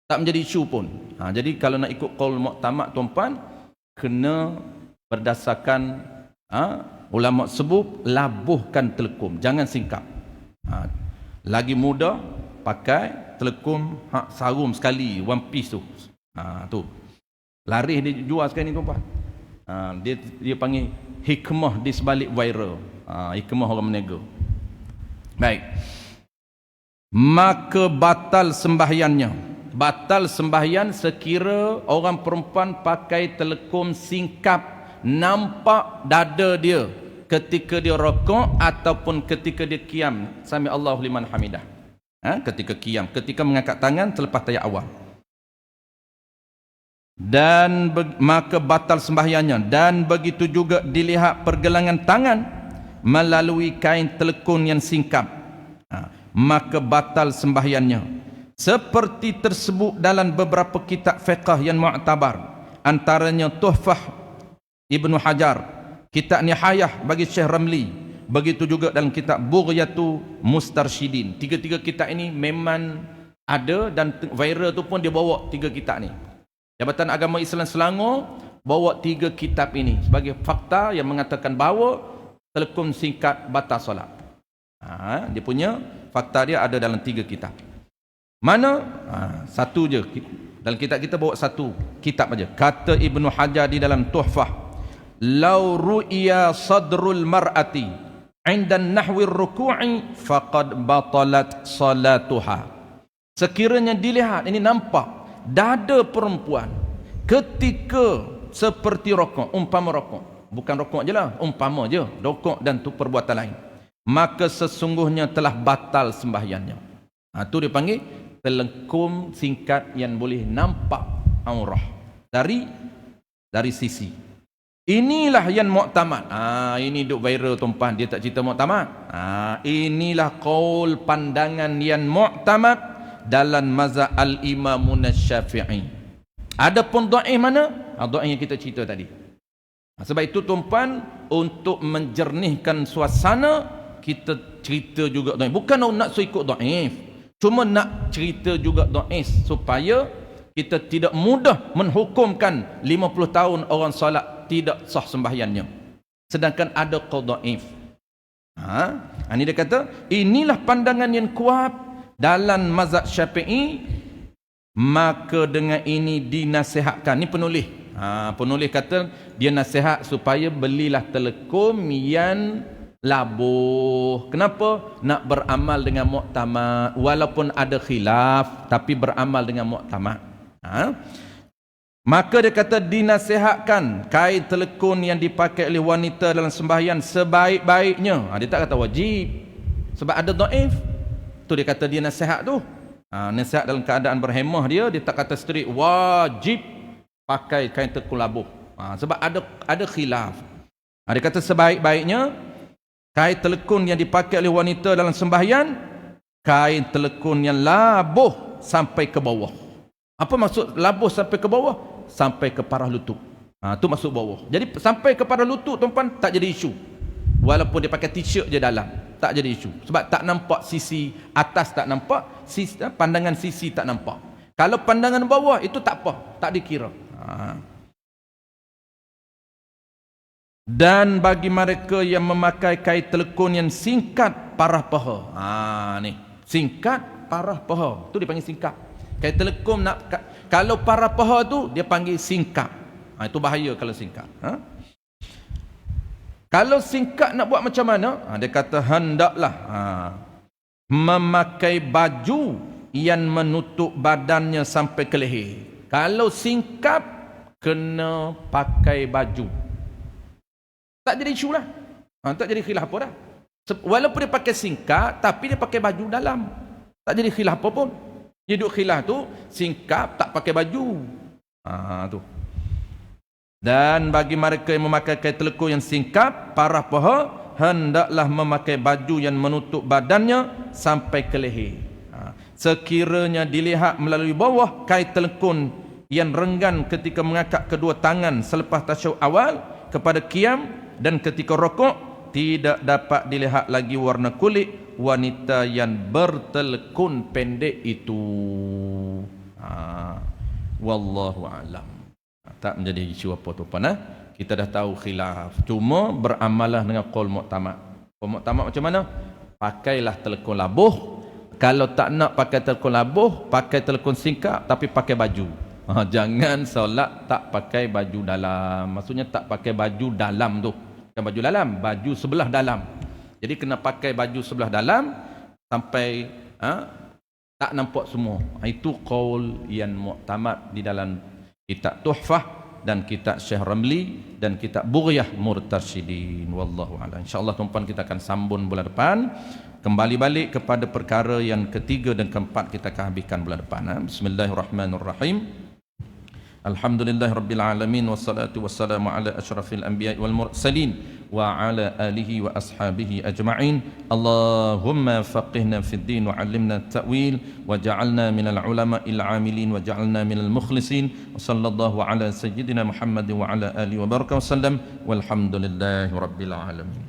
tak menjadi isu pun. Jadi kalau nak ikut qaul Mu'tamad, tuan-puan, kena berdasarkan ulama sebut labuhkan telekom, jangan singkap. Lagi mudah pakai telekom sarum sekali, one piece tu. Tu laris dia jual sekarang ni, tuan-puan. Dia panggil hikmah di sebalik viral. Hikmah orang menega. Baik. Maka batal sembahyangnya. Batal sembahyang sekira orang perempuan pakai telekom singkap, nampak dada dia ketika dia rokok ataupun ketika dia qiyam. Sami Allahu liman hamidah. Ketika qiyam, ketika mengangkat tangan selepas tahiyat awal. Dan maka batal sembahyangnya, dan begitu juga dilihat pergelangan tangan melalui kain telekun yang singkap, maka batal sembahyangnya, seperti tersebut dalam beberapa kitab fiqh yang mu'tabar, antaranya Tuhfah Ibnu Hajar, kitab Nihayah bagi Syekh Ramli, begitu juga dalam kitab Bughyatu Mustarsyidin. Tiga-tiga kitab ini memang ada, dan viral tu pun dia bawa tiga kitab ni. Jabatan Agama Islam Selangor bawa tiga kitab ini sebagai fakta yang mengatakan bahawa telekun singkat batal solat. Dia punya fakta dia ada dalam tiga kitab. Mana? Satu je. Dalam kitab kita bawa satu kitab aja. Kata Ibnu Hajar di dalam Tuhfah, "Lau ru'ya sadrul mar'ati 'inda nahwi ruku'i faqad batalat salatuha." Sekiranya dilihat, ini nampak dada perempuan ketika seperti rokok, umpama rokok, bukan rokok je lah, umpama je rokok dan tu perbuatan lain, maka sesungguhnya telah batal sembahyangnya. Itu dia panggil telengkum singkat yang boleh nampak aurah dari sisi. Inilah yang muktamad. Ini duk viral tumpah, dia tak cerita muktamad. Inilah qaul pandangan yang muktamad dalam mazhab al-Imam Syafi'i. Adapun dhaif mana? Dhaif yang kita cerita tadi. Sebab itu tumpah, untuk menjernihkan suasana, kita cerita juga dhaif. Bukan nak ikut dhaif, cuma nak cerita juga dhaif supaya kita tidak mudah menghukumkan 50 tahun orang solat tidak sah sembahyangnya, sedangkan ada qaul dhaif. Ini dia kata, inilah pandangan yang kuat dalam mazhab Syafi'i, maka dengan ini dinasihatkan. Ini penulis. Penulis kata dia nasihat supaya belilah telekom yang labuh. Kenapa? Nak beramal dengan muktamad, walaupun ada khilaf, tapi beramal dengan muktamad. Maka dia kata dinasihatkan kain telekun yang dipakai oleh wanita dalam sembahyang sebaik-baiknya. Dia tak kata wajib, sebab ada dhaif. Tu dia kata dia nasihat tu. Nasihat dalam keadaan berhemah dia tak kata straight wajib pakai kain telekun labuh. Sebab ada khilaf. Dia kata sebaik-baiknya kain telekun yang dipakai oleh wanita dalam sembahyang, kain telekun yang labuh sampai ke bawah. Apa maksud labuh sampai ke bawah? Sampai ke parah lutut. Tu maksud bawah. Jadi sampai ke parah lutut tuan-tuan tak jadi isu. Walaupun dia pakai t-shirt je dalam, tak jadi isu. Sebab tak nampak sisi atas, tak nampak pandangan sisi, tak nampak. Kalau pandangan bawah itu tak apa, tak dikira. Dan bagi mereka yang memakai kain telekun yang singkat parah paha. Ni singkat parah paha, tu dipanggil singkat. Kain telekom kalau parah paha tu dia panggil singkat. Itu bahaya kalau singkat. Kalau singkat nak buat macam mana? Dia kata hendaklah memakai baju yang menutup badannya sampai ke leher. Kalau singkat kena pakai baju. Tak jadi isu lah. Tak jadi khilaf apa dah. Walaupun dia pakai singkat, tapi dia pakai baju dalam, tak jadi khilaf apa pun. Dia duduk khilaf tu singkap tak pakai baju. Tu. Dan bagi mereka yang memakai kain telekung yang singkap parah paha, hendaklah memakai baju yang menutup badannya sampai ke leher. Sekiranya dilihat melalui bawah kain telekung yang renggan ketika mengangkat kedua tangan selepas tasyahud awal kepada qiyam dan ketika rukuk, tidak dapat dilihat lagi warna kulit wanita yang bertelekun pendek itu. Wallahu alam. Tak menjadi isu apa tu pun. Kita dah tahu khilaf. Cuma beramalah dengan qaul muktamad. Qaul muktamad macam mana? Pakailah telekun labuh. Kalau tak nak pakai telekun labuh, pakai telekun singkap tapi pakai baju. Jangan solat tak pakai baju dalam. Maksudnya tak pakai baju dalam tu. Bukan baju dalam, baju sebelah dalam. Jadi kena pakai baju sebelah dalam sampai tak nampak semua. Itu qaul yang muktamad di dalam kitab Tuhfah dan kitab Syekh Ramli dan kitab Bughyah Murtasyidin. Wallahu a'lam. Insya-Allah tuan-tuan kita akan sambung bulan depan, kembali balik kepada perkara yang ketiga dan keempat kita akan habiskan bulan depan. Bismillahirrahmanirrahim. Alhamdulillahirabbil alamin wassalatu wassalamu ala asyrafil anbiya'i wal mursalin wa ala alihi wa ashabihi ajma'in. Allahumma faqihna fid din wa 'allimna at-ta'wil wa ja'alna minal ulama'il 'amilin wa ja'alna minal mukhlisin. Wa sallallahu ala sayyidina Muhammad wa ala alihi wa baraka wa sallam walhamdulillahi rabbil alamin.